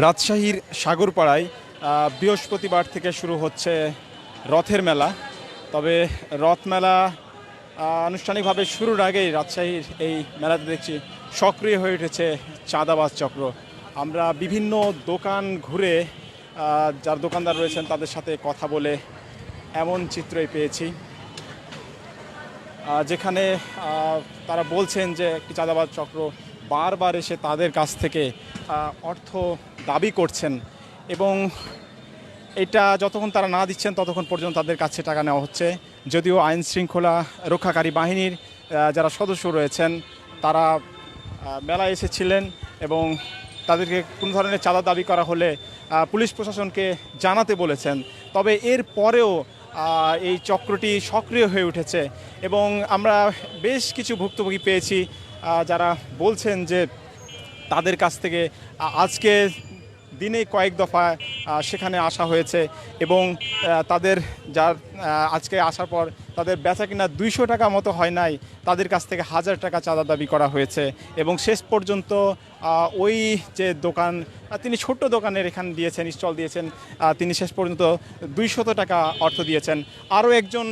রাজশাহীর সাগরপাড়ায় বৃহস্পতিবার থেকে শুরু হচ্ছে রথের মেলা। তবে রথ মেলা আনুষ্ঠানিকভাবে শুরুর আগেই রাজশাহীর এই মেলাতে দেখছি সক্রিয় হয়ে উঠেছে চাঁদাবাজ চক্র। আমরা বিভিন্ন দোকান ঘুরে যার দোকানদার রয়েছেন তাদের সাথে কথা বলে এমন চিত্রই পেয়েছি, যেখানে তারা বলছেন যে একটি চাঁদাবাজ চক্র বারবার এসে তাদের কাছ থেকে অর্থ দাবি করছেন এবং এটা যতক্ষণ তারা না দিচ্ছেন ততক্ষণ পর্যন্ত তাদের কাছে টাকা নেওয়া হচ্ছে। যদিও আইন শৃঙ্খলা রক্ষাকারী বাহিনীর যারা সদস্য রয়েছেন তারা মেলায় এসেছিলেন এবং তাদেরকে কোনো ধরনের চাঁদা দাবি করা হলে পুলিশ প্রশাসনকে জানাতে বলেছেন। তবে এর পরেও এই চক্রটি সক্রিয় হয়ে উঠেছে এবং আমরা বেশ কিছু ভুক্তভোগী পেয়েছি যারা বলছেন যে তাদের কাছ থেকে আজকে দিনে কয়েক দফা সেখানে আসা হয়েছে এবং তাদের যার আজকে আসার পর তাদের বেচা কিনা 200 টাকা মতো হয় নাই, তাদের কাছ থেকে 1000 টাকা চাঁদা দাবি করা হয়েছে এবং শেষ পর্যন্ত ওই যে দোকান তিনি ছোট্ট দোকানের এখানে দিয়েছেন, স্টল দিয়েছেন, তিনি শেষ পর্যন্ত 200 টাকা অর্থ দিয়েছেন। আরও একজন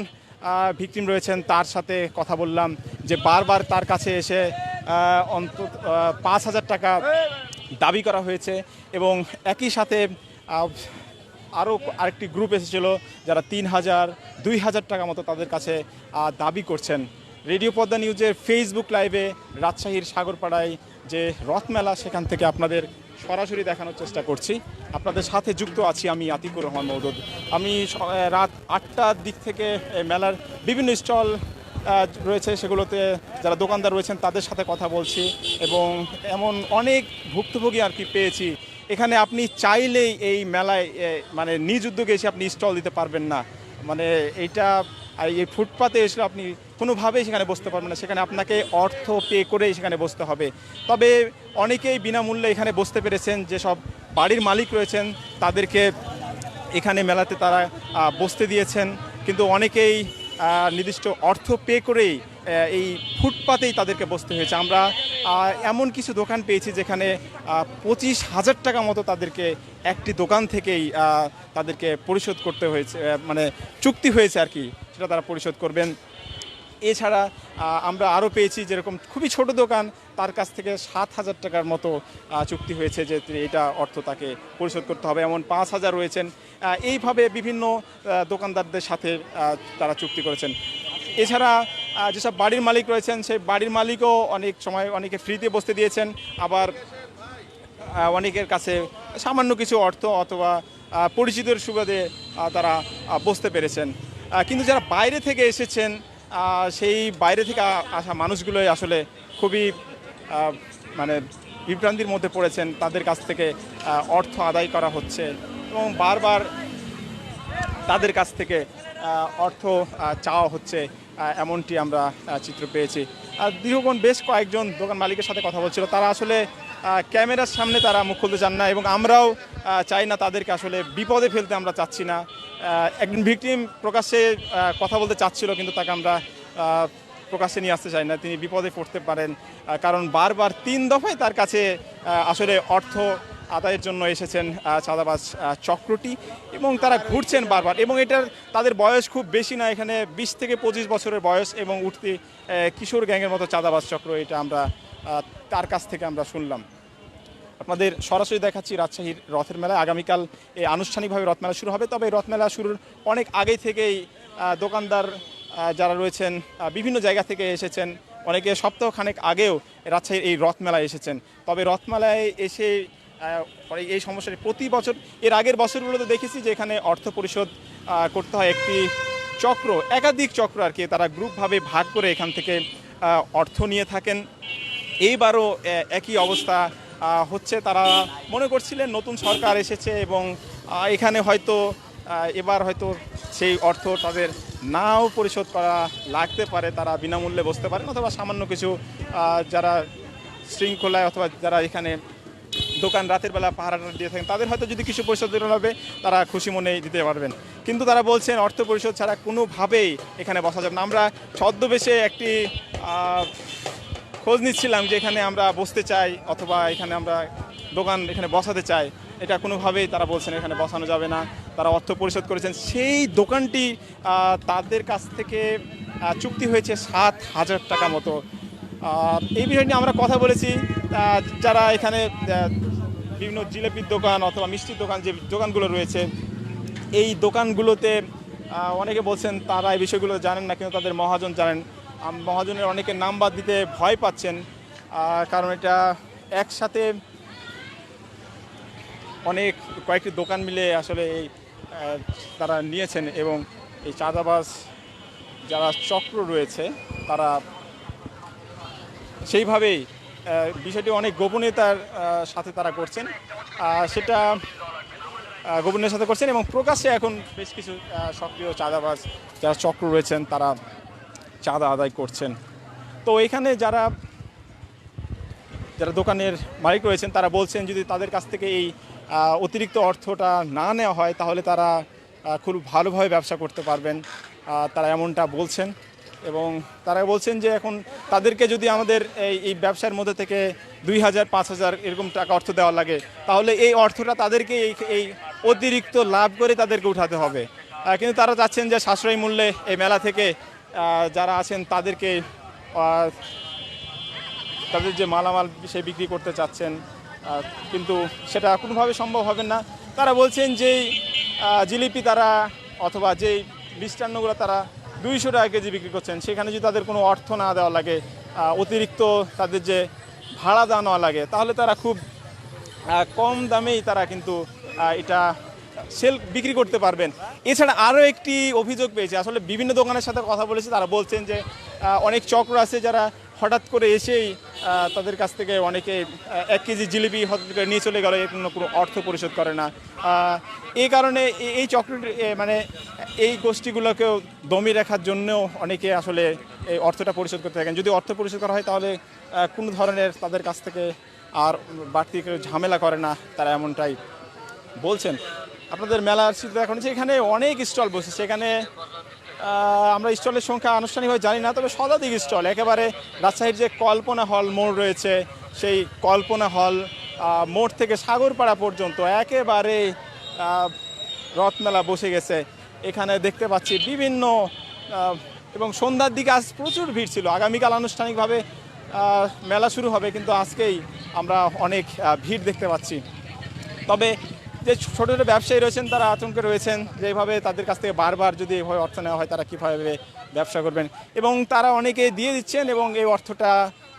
ভিকটিম রয়েছেন, তার সাথে কথা বললাম যে বারবার তার কাছে এসে অন্তত 5000 টাকা দাবি করা হয়েছে এবং একই সাথে আরও আরেকটি গ্রুপ এসেছিল যারা 3000 2000 টাকা মতো তাদের কাছে দাবি করছেন। রেডিও পদ্মা নিউজের ফেসবুক লাইভে রাজশাহীর সাগরপাড়ায় যে রথমেলা সেখান থেকে আপনাদের সরাসরি দেখানোর চেষ্টা করছি। আপনাদের সাথে যুক্ত আছি আমি আতিকুর রহমান মওদুদ। আমি রাত 8টার দিক থেকে মেলার বিভিন্ন স্টল রয়েছে সেগুলোতে যারা দোকানদার রয়েছেন তাদের সাথে কথা বলছি এবং এমন অনেক ভুক্তভোগী আর কি পেয়েছি। এখানে আপনি চাইলেই এই মেলায় মানে নিজ উদ্যোগে এসে আপনি স্টল দিতে পারবেন না, মানে এইটা এই ফুটপাতে এসে আপনি কোনোভাবেই সেখানে বসতে পারবেন না, সেখানে আপনাকে অর্থ পে করেই সেখানে বসতে হবে। তবে অনেকেই বিনামূল্যে এখানে বসতে পেরেছেন, যেসব বাড়ির মালিক রয়েছেন তাদেরকে এখানে মেলাতে তারা বসতে দিয়েছেন, কিন্তু অনেকেই নির্দিষ্ট অর্থ পে করেই এই ফুটপাতেই তাদেরকে বসতে হয়েছে। আমরা এমন কিছু দোকান পেয়েছি যেখানে 25,000 টাকা মতো তাদেরকে একটি দোকান থেকেই তাদেরকে পরিশোধ করতে হয়েছে, মানে চুক্তি হয়েছে আর কি, সেটা তারা পরিশোধ করবেন। এছাড়া আমরা আরও পেয়েছি যেরকম খুবই ছোট দোকান, তার কাছ থেকে 7,000 টাকার মতো চুক্তি হয়েছে যে এটা অর্থ তাকে পরিশোধ করতে হবে, এমন 5,000 রয়েছেন। এইভাবে বিভিন্ন দোকানদারদের সাথে তারা চুক্তি করেছেন। এছাড়া যেসব বাড়ির মালিক রয়েছেন সেই বাড়ির মালিকও অনেক সময় অনেকে ফ্রিতে বসতে দিয়েছেন, আবার অনেকের কাছে সামান্য কিছু অর্থ অথবা পরিচিতের সুবাদে তারা বসতে পেরেছেন। কিন্তু যারা বাইরে থেকে এসেছেন সেই বাইরে থেকে আসা মানুষগুলোই আসলে খুবই মানে বিভ্রান্তির মধ্যে পড়েছেন, তাদের কাছ থেকে অর্থ আদায় করা হচ্ছে এবং বারবার তাদের কাছ থেকে অর্থ চাওয়া হচ্ছে, এমনটি আমরা চিত্র পেয়েছি। দীর্ঘক্ষণ বেশ কয়েকজন দোকান মালিকের সাথে কথা বলছিল, তারা আসলে ক্যামেরার সামনে তারা মুখ খুলতে চান না এবং আমরাও চাই না তাদেরকে আসলে বিপদে ফেলতে, আমরা চাচ্ছি না। একজন ভিকটিম প্রকাশ্যে কথা বলতে চাচ্ছিল কিন্তু তাকে আমরা প্রকাশ্যে নিয়ে আসতে চাই না, তিনি বিপদে পড়তে পারেন, কারণ বারবার 3 দফায় তার কাছে আসলে অর্থ আদায়ের জন্য এসেছেন চাঁদাবাজ চক্রটি এবং তারা ঘুরছেন বারবার এবং এটার তাদের বয়স খুব বেশি না, এখানে 20 থেকে 25 বছরের বয়স এবং উঠতি কিশোর গ্যাংয়ের মতো চাঁদাবাজ চক্র, এটা আমরা তার কাছ থেকে আমরা শুনলাম। আপনাদের সরাসরি দেখাচ্ছি রাজশাহীর রথের মেলায়। আগামীকাল এই আনুষ্ঠানিকভাবে রথমেলা শুরু হবে, তবে এই রথমেলা শুরুর অনেক আগেই থেকেই দোকানদার যারা রয়েছেন বিভিন্ন জায়গা থেকে এসেছেন, অনেকে সপ্তাহখানেক আগেও রাজশাহীর এই রথমেলায় এসেছেন। তবে রথমেলায় এসে এই সমস্যাটি প্রতি বছর, এর আগের বছরগুলোতে দেখেছি যে এখানে অর্থ পরিশোধ করতে হয় একটি চক্র, একাধিক চক্র আর কি, তারা গ্রুপভাবে ভাগ করে এখান থেকে অর্থ নিয়ে থাকেন। এইবারও একই অবস্থা হচ্ছে। তারা মনে করছিলেন নতুন সরকার এসেছে এবং এখানে হয়তো এবার হয়তো সেই অর্থ তাদের নাও পরিশোধ করা লাগতে পারে, তারা বিনামূল্যে বসতে পারেন অথবা সামান্য কিছু যারা শৃঙ্খলায় অথবা যারা এখানে দোকান রাতের বেলা পাহারাটা দিয়ে থাকেন তাদের হয়তো যদি কিছু পরিশোধ হবে তারা খুশি মনেই দিতে পারবেন, কিন্তু তারা বলছেন অর্থ পরিশোধ ছাড়া কোনোভাবেই এখানে বসা যাবে না। আমরা ছদ্মবেশে একটি খোঁজ নিচ্ছিলাম যে এখানে আমরা বসতে চাই অথবা এখানে আমরা দোকান এখানে বসাতে চাই, এটা কোনোভাবেই তারা বলছেন এখানে বসানো যাবে না, তারা অর্থ পরিশোধ করেছেন। সেই দোকানটি তাদের কাছ থেকে চুক্তি হয়েছে 7,000 টাকা মতো। এই বিষয় নিয়ে আমরা কথা বলেছি যারা এখানে বিভিন্ন জিলেপির দোকান অথবা মিষ্টির দোকান, যে দোকানগুলো রয়েছে, এই দোকানগুলোতে অনেকে বলছেন তারা এই বিষয়গুলো জানেন না, কিন্তু তাদের মহাজন জানেন। মহাজনের অনেকের নাম বাদ দিতে ভয় পাচ্ছেন, কারণ এটা একসাথে অনেক কয়েকটি দোকান মিলে আসলে এই তারা নিয়েছেন, এবং এই চাঁদাবাজ যারা চক্র রয়েছে তারা সেইভাবেই বিষয়টি অনেক গোপনীয়তার সাথে তারা করছেন, সেটা গোপনীয়তার সাথে করছেন, এবং প্রকাশ্যে এখন বেশ কিছু সক্রিয় চাঁদাবাজ যারা চক্র রয়েছেন তারা চাঁদা আদায় করছেন। তো এখানে যারা দোকানের মালিক রয়েছেন তারা বলছেন যদি তাদের কাছ থেকে এই অতিরিক্ত অর্থটা না নেওয়া হয় তাহলে তারা খুব ভালোভাবে ব্যবসা করতে পারবেন, তারা এমনটা বলছেন। এবং তারা বলছেন যে এখন তাদেরকে যদি আমাদের এই ব্যবসার মধ্যে থেকে 2,000 5,000 এরকম টাকা অর্থ দেওয়া লাগে, তাহলে এই অর্থটা তাদেরকে এই অতিরিক্ত লাভ করে তাদেরকে উঠাতে হবে। কিন্তু তারা চাচ্ছেন যে সাশ্রয়ী মূল্যে এই মেলা থেকে যারা আছেন তাদেরকে তাদের যে মালামাল সে বিক্রি করতে চাচ্ছেন, কিন্তু সেটা কোনোভাবে সম্ভব হবে না। তারা বলছেন যেই জিলিপি তারা অথবা যেই মিষ্টান্নগুলো তারা 200 টাকা কেজি বিক্রি করছেন, সেখানে যদি তাদের কোনো অর্থ না দেওয়া লাগে, অতিরিক্ত তাদের যে ভাড়া দেওয়া নেওয়া লাগে, তাহলে তারা খুব কম দামেই তারা কিন্তু এটা বিক্রি করতে পারবেন। এছাড়া আরও একটি অভিযোগ পেয়েছে, আসলে বিভিন্ন দোকানের সাথে কথা বলেছে, তারা বলছেন যে অনেক চক্র আছে যারা হঠাৎ করে এসেই তাদের কাছ থেকে অনেকে 1 কেজি জিলিপি হঠাৎ করে নিয়ে চলে গেল, এর কোনো অর্থ পরিশোধ করে না। এই কারণে এই চক্রটি মানে এই গোষ্ঠীগুলোকেও দমিয়ে রাখার জন্যও অনেকে আসলে এই অর্থটা পরিশোধ করতে থাকেন। যদি অর্থ পরিশোধ করা হয় তাহলে কোনো ধরনের তাদের কাছ থেকে আর বাড়তি কেউ ঝামেলা করে না, তারা এমনটাই বলছেন। আপনাদের মেলার চিত্র এখন এখানে অনেক স্টল বসেছে, সেখানে আমরা স্টলের সংখ্যা আনুষ্ঠানিকভাবে জানি না, তবে শতাধিক স্টল, একেবারে রাজশাহীর যে কল্পনা হল মোড় রয়েছে, সেই কল্পনা হল মোড় থেকে সাগরপাড়া পর্যন্ত একেবারে রথমেলা বসে গেছে। এখানে দেখতে পাচ্ছি বিভিন্ন, এবং সন্ধ্যার দিকে আজ প্রচুর ভিড় ছিল। আগামীকাল আনুষ্ঠানিকভাবে মেলা শুরু হবে, কিন্তু আজকেই আমরা অনেক ভিড় দেখতে পাচ্ছি। তবে যে ছোটো ছোটো ব্যবসায়ী রয়েছেন তারা আতঙ্কে রয়েছেন যে এইভাবে তাদের কাছ থেকে বারবার যদি এইভাবে অর্থ নেওয়া হয় তারা কীভাবে ব্যবসা করবেন, এবং তারা অনেকে দিয়ে দিচ্ছেন, এবং এই অর্থটা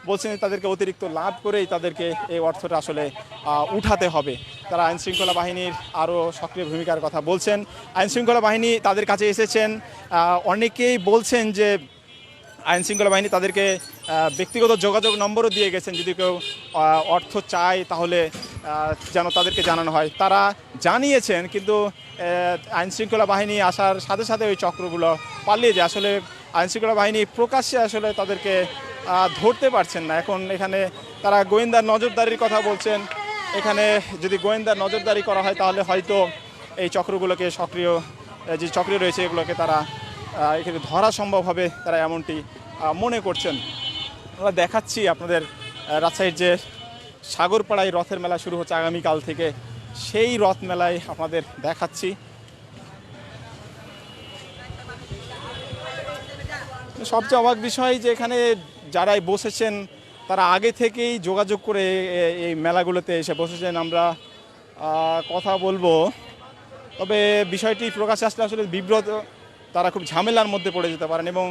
বলছেন তাদেরকে অতিরিক্ত লাভ করেই তাদেরকে এই অর্থটা আসলে উঠাতে হবে। তারা আইনশৃঙ্খলা বাহিনীর আরও সক্রিয় ভূমিকার কথা বলছেন। আইনশৃঙ্খলা বাহিনী তাদের কাছে এসেছেন, অনেকেই বলছেন যে আইনশৃঙ্খলা বাহিনী তাদেরকে ব্যক্তিগত যোগাযোগ নম্বরও দিয়ে গেছেন, যদি কেউ অর্থ চায় তাহলে যেন তাদেরকে জানানো হয়। তারা জানিয়েছেন, কিন্তু আইনশৃঙ্খলা বাহিনী আসার সাথে সাথে ওই চক্রগুলো পালিয়ে যায়। আসলে আইনশৃঙ্খলা বাহিনী প্রকাশ্যে আসলে তাদেরকে ধরতে পারছেন না। এখন এখানে তারা গোয়েন্দার নজরদারির কথা বলছেন, এখানে যদি গোয়েন্দার নজরদারি করা হয় তাহলে হয়তো এই চক্রগুলোকে যে চক্র রয়েছে এগুলোকে তারা এখানে ধরা সম্ভব হবে, তারা এমনটি মনে করছেন। আমরা দেখাচ্ছি আপনাদের রাজশাহীর যে সাগরপাড়ায় রথের মেলা শুরু হচ্ছে আগামীকাল থেকে, সেই রথ মেলায় আপনাদের দেখাচ্ছি। সবচেয়ে অবাক বিষয় যে এখানে যারাই বসেছেন তারা আগে থেকেই যোগাযোগ করে এই মেলাগুলোতে এসে বসেছেন। আমরা কথা বলবো, তবে বিষয়টি প্রকাশ্যে আসলে আসলে বিব্রত, তারা খুব ঝামেলার মধ্যে পড়ে যেতে পারেন, এবং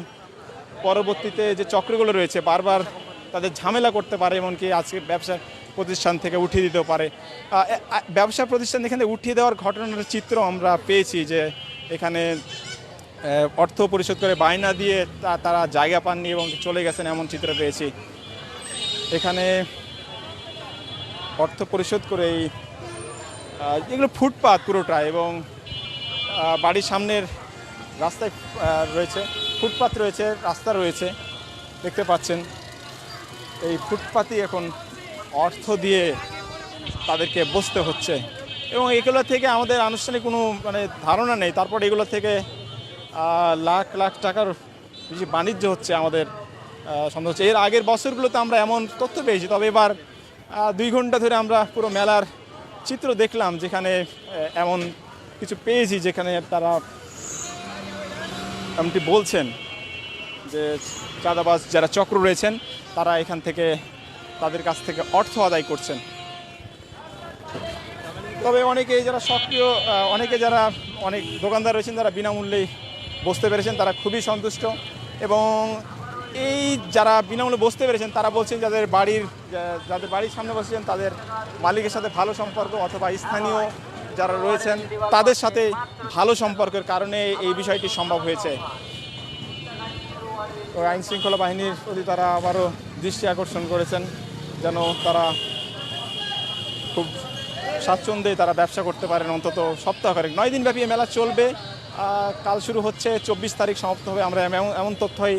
পরবর্তীতে যে চক্রগুলো রয়েছে বারবার তাদের ঝামেলা করতে পারে, এমনকি আজকে ব্যবসা প্রতিষ্ঠান থেকে উঠিয়ে দিতেও পারে। ব্যবসা প্রতিষ্ঠান এখানে উঠিয়ে দেওয়ার ঘটনার চিত্র আমরা পেয়েছি, যে এখানে অর্থ পরিশোধ করে বায়না দিয়ে তারা জায়গা পাননি এবং চলে গেছেন, এমন চিত্র পেয়েছি। এখানে অর্থ পরিশোধ করে এগুলো ফুটপাত পুরোটা, এবং বাড়ির সামনের রাস্তায় রয়েছে ফুটপাত রয়েছে, রাস্তা রয়েছে, দেখতে পাচ্ছেন। এই ফুটপাতই এখন অর্থ দিয়ে তাদেরকে বসতে হচ্ছে, এবং এগুলো থেকে আমাদের আনুষ্ঠানিক কোনো ধারণা নেই। তারপর এগুলো থেকে লাখ লাখ টাকার বেশি বাণিজ্য হচ্ছে আমাদের সন্দেহ হচ্ছে। এর আগের বছরগুলোতে আমরা এমন তথ্য পেয়েছি, তবে এবার 2 ঘন্টা ধরে আমরা পুরো মেলার চিত্র দেখলাম, যেখানে এমন কিছু পেয়েছি যেখানে তারা এমনটি বলছেন যে চাঁদাবাজ যারা চক্র রয়েছেন তারা এখান থেকে তাদের কাছ থেকে অর্থ আদায় করছেন। তবে অনেকে যারা সক্রিয়, অনেকে যারা অনেক দোকানদার রয়েছেন যারা বিনামূল্যেই বসতে পেরেছেন, তারা খুবই সন্তুষ্ট। এবং এই যারা বিনামূল্যে বসতে পেরেছেন তারা বলছেন যাদের বাড়ির সামনে বসেছেন তাদের মালিকের সাথে ভালো সম্পর্ক, অথবা স্থানীয় যারা রয়েছেন তাদের সাথে ভালো সম্পর্কের কারণে এই বিষয়টি সম্ভব হয়েছে। তো আইন শৃঙ্খলা বাহিনীর প্রতি তারা আবারও দৃষ্টি আকর্ষণ করেছেন যেন তারা খুব স্বাচ্ছন্দ্যে তারা ব্যবসা করতে পারেন। অন্তত সপ্তাহখানেক 9 দিনব্যাপী মেলা চলবে। কাল শুরু হচ্ছে, 24 তারিখ সমাপ্ত হবে। আমরা এমন তথ্যই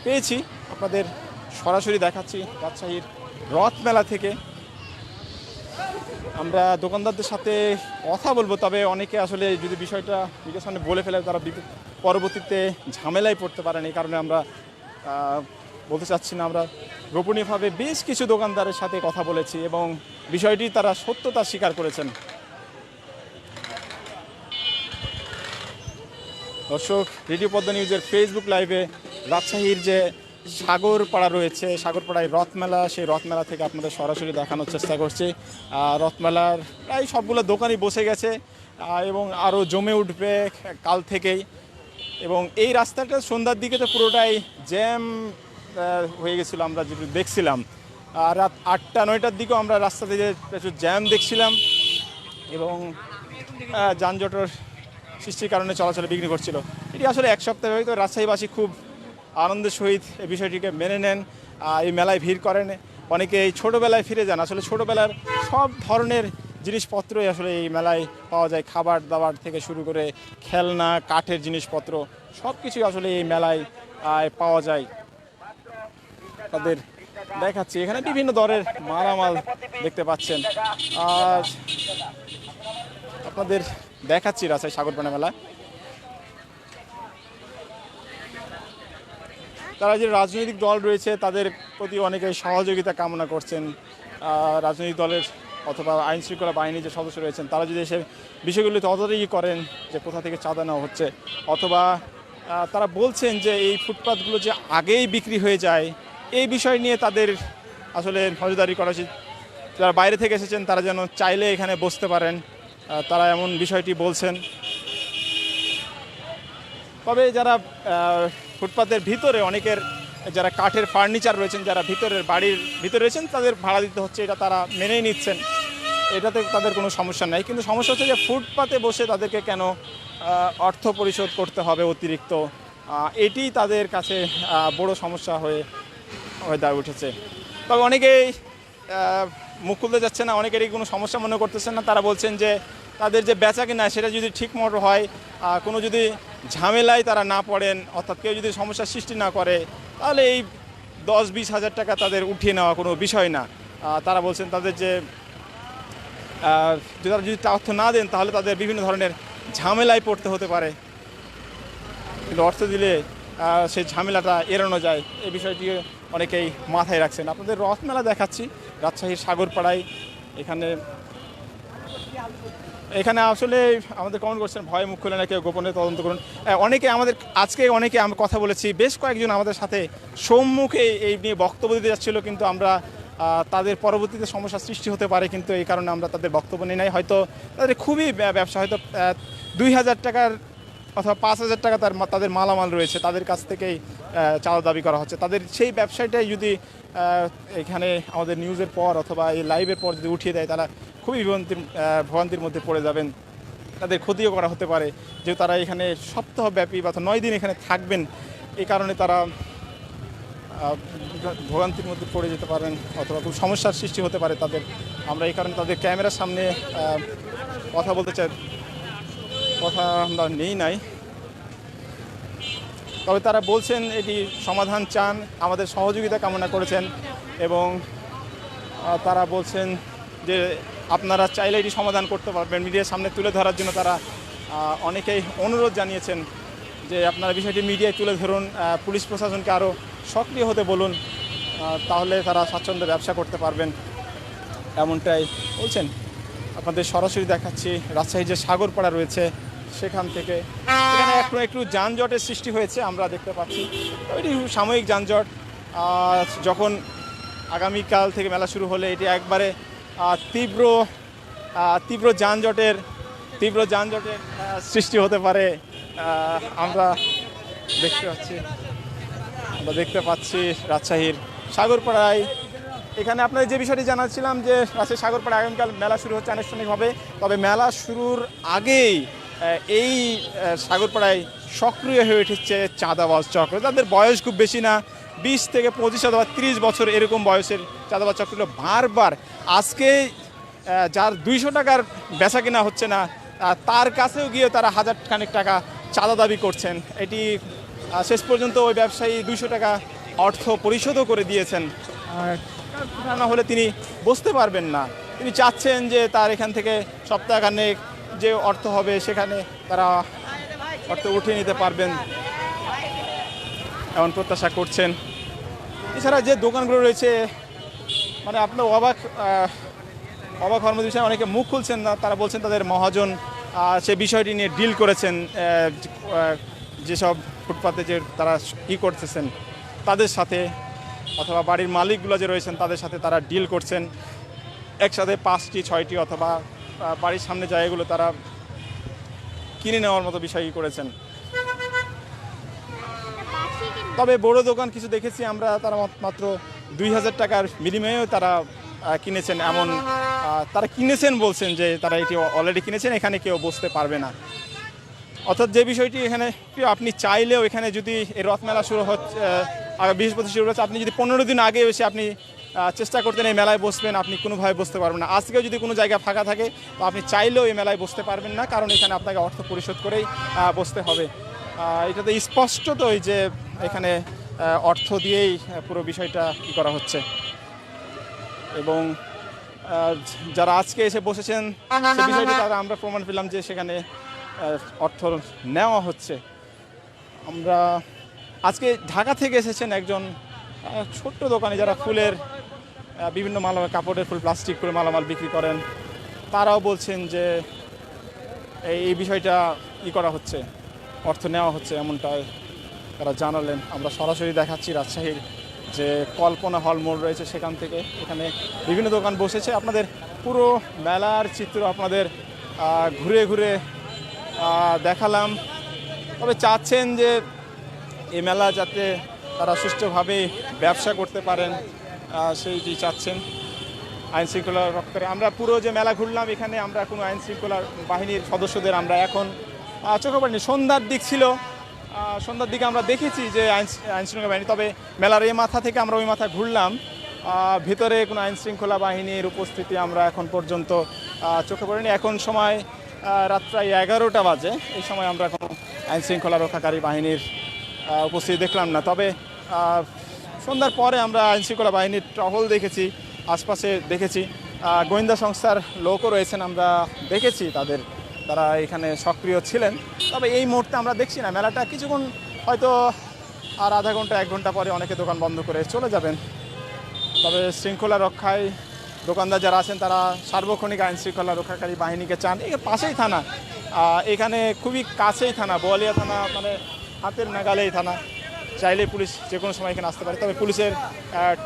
পেয়েছি, আপনাদের সরাসরি দেখাচ্ছি রাজশাহীর রথ মেলা থেকে। আমরা দোকানদারদের সাথে কথা বলবো, তবে অনেকে আসলে যদি বিষয়টা নিজের সামনে বলে ফেলে তারা পরবর্তীতে ঝামেলায় পড়তে পারেন। এই কারণে আমরা বলতে চাচ্ছি না। আমরা গোপনীয়ভাবে বেশ কিছু দোকানদারের সাথে কথা বলেছি এবং বিষয়টি তারা সত্যতা স্বীকার করেছেন। দর্শক, রেডিও পদ্মা নিউজের ফেসবুক লাইভে রাজশাহীর যে সাগরপাড়া রয়েছে, সাগরপাড়ায় রথমেলা, সেই রথমেলা থেকে আপনাদের সরাসরি দেখানোর চেষ্টা করছি। রথমেলার প্রায় সবগুলো দোকানই বসে গেছে এবং আরও জমে উঠবে কাল থেকেই। এবং এই রাস্তাটা সন্ধ্যার দিকে তো পুরোটাই জ্যাম হয়ে গেছিলো, আমরা যেগুলো দেখছিলাম। রাত 8টা-9টার দিকেও আমরা রাস্তা থেকে প্রচুর জ্যাম দেখছিলাম এবং যানজটের সৃষ্টির কারণে চলাচলে বিঘ্ন করছিল। এটি আসলে এক সপ্তাহ হয়তো রাজশাহীবাসী খুব আনন্দের সহিত এই বিষয়টিকে মেনে নেন, এই মেলায় ভিড় করেন। অনেকে এই ছোটোবেলায় ফিরে যান। আসলে ছোটোবেলার সব ধরনের জিনিসপত্রই আসলে এই মেলায় পাওয়া যায়, খাবার দাবার থেকে শুরু করে খেলনা, কাঠের জিনিসপত্র সব কিছুই আসলে এই মেলায় পাওয়া যায়। তাদের দেখাচ্ছি, এখানে বিভিন্ন ধরনের মালামাল দেখতে পাচ্ছেন। আর আপনাদের দেখাচ্ছি রাজশাহী সাগরপাড়া মেলা। তারা যে রাজনৈতিক দল রয়েছে তাদের প্রতি অনেকে সহযোগিতা কামনা করছেন। রাজনৈতিক দলের অথবা আইন শৃঙ্খলা বাহিনীর যে সদস্য রয়েছেন তারা যদি এসে বিষয়গুলি তদারকি করেন যে কোথা থেকে চাঁদা নেওয়া হচ্ছে, অথবা তারা বলছেন যে এই ফুটপাতগুলো যে আগেই বিক্রি হয়ে যায়, এই বিষয় নিয়ে তাদের আসলে নজরদারি করা উচিত। যারা বাইরে থেকে এসেছেন তারা যেন চাইলে এখানে বসতে পারেন, তারা এমন বিষয়টি বলছেন। তবে যারা ফুটপাতের ভিতরে অনেকের যারা কাঠের ফার্নিচার রয়েছেন, যারা বাড়ির ভিতরে রয়েছেন তাদের ভাড়া দিতে হচ্ছে, এটা তারা মেনেই নিচ্ছেন, এটাতে তাদের কোনো সমস্যা নাই। কিন্তু সমস্যা হচ্ছে যে ফুটপাতে বসে তাদেরকে কেন অর্থ পরিশোধ করতে হবে অতিরিক্ত, এটি তাদের কাছে বড় সমস্যা হয়ে দাঁড়িয়ে উঠেছে। তবে অনেকেই মুখ খুলতে যাচ্ছে না, অনেকেরই কোনো সমস্যা মনে করতেছেন না। তারা বলছেন যে তাদের যে বেচা কিনা সেটা যদি ঠিক মতো হয়, কোনো যদি ঝামেলায় তারা না পড়েন, অর্থাৎ কেউ যদি সমস্যার সৃষ্টি না করে, তাহলে এই 10-20 হাজার টাকা তাদের উঠিয়ে নেওয়া কোনো বিষয় না। তারা বলছেন তাদের যে তারা যদি অর্থ না দেন তাহলে তাদের বিভিন্ন ধরনের ঝামেলায় পড়তে হতে পারে, কিন্তু অর্থ দিলে সেই ঝামেলাটা এড়ানো যায়, এই বিষয়টি অনেকেই মাথায় রাখছেন। আপনাদের রথমেলা দেখাচ্ছি রাজশাহীর সাগরপাড়ায়। এখানে আসলে আমাদের কমেন্ট করছেন ভয়ে মুখ খুলে না, কেউ গোপনে তদন্ত করুন। অনেকে অনেকে আমরা কথা বলেছি, বেশ কয়েকজন আমাদের সাথে সম্মুখে এই নিয়ে বক্তব্য দিতে যাচ্ছিল, কিন্তু আমরা তাদের পরবর্তীতে সমস্যার সৃষ্টি হতে পারে, কিন্তু এই কারণে আমরা তাদের বক্তব্য নিই নাই। হয়তো তাদের খুবই ব্যবসা, হয়তো 2000 টাকার অথবা 5000 টাকা তাদের মালামাল রয়েছে, তাদের কাছ থেকেই চাঁদা দাবি করা হচ্ছে। তাদের সেই ব্যবসাটাই যদি এখানে আমাদের নিউজের পর অথবা এই লাইভের পর যদি উঠিয়ে দেয়, তারা খুবই ভোগান্তির মধ্যে পড়ে যাবেন, তাদের ক্ষতিও করা হতে পারে। যেহেতু তারা এখানে সপ্তাহব্যাপী বা 9 দিন এখানে থাকবেন, এই কারণে তারা ভোগান্তির মধ্যে পড়ে যেতে পারেন অথবা খুব সমস্যার সৃষ্টি হতে পারে তাদের। আমরা এই কারণে তাদের ক্যামেরার সামনে কথা বলতে চাই, কথা আমরা নাই। তবে তারা বলছেন এটি সমাধান চান, আমাদের সহযোগিতা কামনা করেছেন এবং তারা বলছেন যে আপনারা চাইলে এটি সমাধান করতে পারবেন। মিডিয়ার সামনে তুলে ধরার জন্য তারা অনেকেই অনুরোধ জানিয়েছেন যে আপনারা বিষয়টি মিডিয়ায় তুলে ধরুন, পুলিশ প্রশাসনকে আরও সক্রিয় হতে বলুন, তাহলে তারা স্বাচ্ছন্দ্যে ব্যবসা করতে পারবেন, এমনটাই বলছেন। আপনাদের সরাসরি দেখাচ্ছি রাজশাহী যে সাগরপাড়া রয়েছে সেখান থেকে। এখানে একটু একটু যানজটের সৃষ্টি হয়েছে আমরা দেখতে পাচ্ছি, এটি সাময়িক যানজট। যখন আগামীকাল থেকে মেলা শুরু হলে এটি একবারে তীব্র তীব্র যানজটের সৃষ্টি হতে পারে। আমরা দেখতে পাচ্ছি রাজশাহীর সাগরপাড়ায়। এখানে আপনাদের যে বিষয়টি জানাচ্ছিলাম যে রাজশাহী সাগরপাড়ায় আগামীকাল মেলা শুরু হচ্ছে আনুষ্ঠানিকভাবে, তবে মেলা শুরুর আগেই এই সাগরপাড়ায় সক্রিয় হয়ে উঠেছে চাঁদাবাজ চক্র। তাদের বয়স খুব বেশি না, 20 থেকে 25 অথবা 30 বছর এরকম বয়সের চাঁদাবাজ চক্রগুলো বারবার আজকে যার 200 টাকার বেচা কেনা হচ্ছে না তার কাছেও গিয়ে তারা 1000 খানেক টাকা চাঁদা দাবি করছেন। এটি শেষ পর্যন্ত ওই ব্যবসায়ী 200 টাকা অর্থ পরিশোধও করে দিয়েছেন। না হলে তিনি বসতে পারবেন না। তিনি চাচ্ছেন যে তার এখান থেকে সপ্তাহখানেক যে অর্থ হবে সেখানে তারা অর্থ উঠিয়ে নিতে পারবেন এমন প্রত্যাশা করছেন। এছাড়া যে দোকানগুলো রয়েছে মানে আপনার অবাক হওয়ার মধ্যে বিষয়ে অনেকে মুখ খুলছেন না। তারা বলছেন তাদের মহাজন সে বিষয়টি নিয়ে ডিল করেছেন, যেসব ফুটপাতে যে তারা করতেছেন তাদের সাথে, অথবা বাড়ির মালিকগুলো যে রয়েছেন তাদের সাথে তারা ডিল করছেন। একসাথে 5টি 6টি অথবা বাড়ির সামনে জায়গাগুলো তারা কিনে নেওয়ার মতো বিষয় করেছেন। তবে বড় দোকান কিছু দেখেছি আমরা, তারা মাত্র 2000 টাকার বিনিময়েও তারা কিনেছেন, এমন তারা কিনেছেন বলছেন যে তারা এটি অলরেডি কিনেছেন, এখানে কেউ বসতে পারবে না। অর্থাৎ যে বিষয়টি এখানে আপনি চাইলেও এখানে যদি এই রথমেলা শুরু হচ্ছে 20-25 শুরু হচ্ছে, আপনি যদি 15 দিন আগে এসে আপনি চেষ্টা করতেন এই মেলায় বসবেন, আপনি কোনোভাবে বসতে পারবেন না। আজকেও যদি কোনো জায়গা ফাঁকা থাকে তো আপনি চাইলেও এই মেলায় বসতে পারবেন না, কারণ এখানে আপনাকে অর্থ পরিশোধ করেই বসতে হবে। এটাতে স্পষ্টতই যে এখানে অর্থ দিয়েই পুরো বিষয়টা করা হচ্ছে। এবং যারা আজকে এসে বসেছেন সে বিষয়টি তারা আমরা প্রমাণ পেলাম যে সেখানে অর্থ নেওয়া হচ্ছে। আমরা আজকে ঢাকা থেকে এসেছেন একজন ছোট্ট দোকানে যারা ফুলের বিভিন্ন মালামাল, কাপড়ের ফুল, প্লাস্টিক করে মালামাল বিক্রি করেন, তারাও বলছেন যে এই বিষয়টা করা হচ্ছে, অর্থ নেওয়া হচ্ছে, এমনটাই তারা জানালেন। আমরা সরাসরি দেখাচ্ছি রাজশাহীর যে কল্পনা হল মোড় রয়েছে সেখান থেকে। এখানে বিভিন্ন দোকান বসেছে, আপনাদের পুরো মেলার চিত্র আপনাদের ঘুরে ঘুরে দেখালাম। তবে চাচ্ছেন যে এই মেলা যাতে তারা সুষ্ঠুভাবে ব্যবসা করতে পারেন সেইটি চাচ্ছেন। আইন শৃঙ্খলা রক্ষাকারী আমরা পুরো যে মেলা ঘুরলাম, এখানে আমরা কোনো আইন শৃঙ্খলা বাহিনীর সদস্যদের আমরা এখন চোখে পড়িনি। সন্ধ্যার দিক ছিল, সন্ধ্যার দিকে আমরা দেখেছি যে আইন শৃঙ্খলা বাহিনী, তবে মেলার এই মাথা থেকে আমরা ওই মাথা ঘুরলাম, ভিতরে কোনো আইন শৃঙ্খলা বাহিনীর উপস্থিতি আমরা এখন পর্যন্ত চোখে পড়িনি। এখন সময় রাত প্রায় 11টা বাজে, এই সময় আমরা কোনো আইন শৃঙ্খলা রক্ষাকারী বাহিনীর উপস্থিতি দেখলাম না। তবে সন্ধ্যার পরে আমরা আইন শৃঙ্খলা বাহিনীর টহল দেখেছি, আশপাশে দেখেছি, গোয়েন্দা সংস্থার লোকও রয়েছেন, আমরা দেখেছি তারা এখানে সক্রিয় ছিলেন। তবে এই মুহূর্তে আমরা দেখছি না। মেলাটা কিছুক্ষণ হয়তো আর আধা ঘন্টা 1 ঘন্টা পরে অনেকে দোকান বন্ধ করে চলে যাবেন। তবে শৃঙ্খলা রক্ষায় দোকানদার যারা আছেন তারা সার্বক্ষণিক আইন শৃঙ্খলা রক্ষাকারী বাহিনীকে চান। এর পাশেই থানা, এখানে খুবই কাছেই থানা, বোয়ালিয়া থানা, মানে হাতের নাগালেই থানা, চাইলে পুলিশ যে কোনো সময় এখানে আসতে পারে। তবে পুলিশের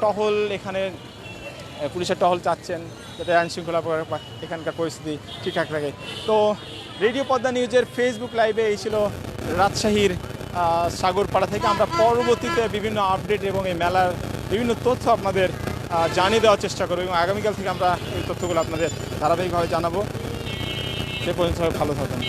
টহল, এখানে পুলিশের টহল চাচ্ছেন যাতে আইন শৃঙ্খলা এখানকার পরিস্থিতি ঠিকঠাক থাকে। তো রেডিও পদ্মা নিউজের ফেসবুক লাইভে এই ছিল রাজশাহীর সাগরপাড়া থেকে। আমরা পরবর্তীতে বিভিন্ন আপডেট এবং এই মেলার বিভিন্ন তথ্য আপনাদের জানিয়ে দেওয়ার চেষ্টা করব, এবং আগামীকাল থেকে আমরা এই তথ্যগুলো আপনাদের ধারাবাহিকভাবে জানাবো। সে পর্যন্ত ভালো থাকবেন।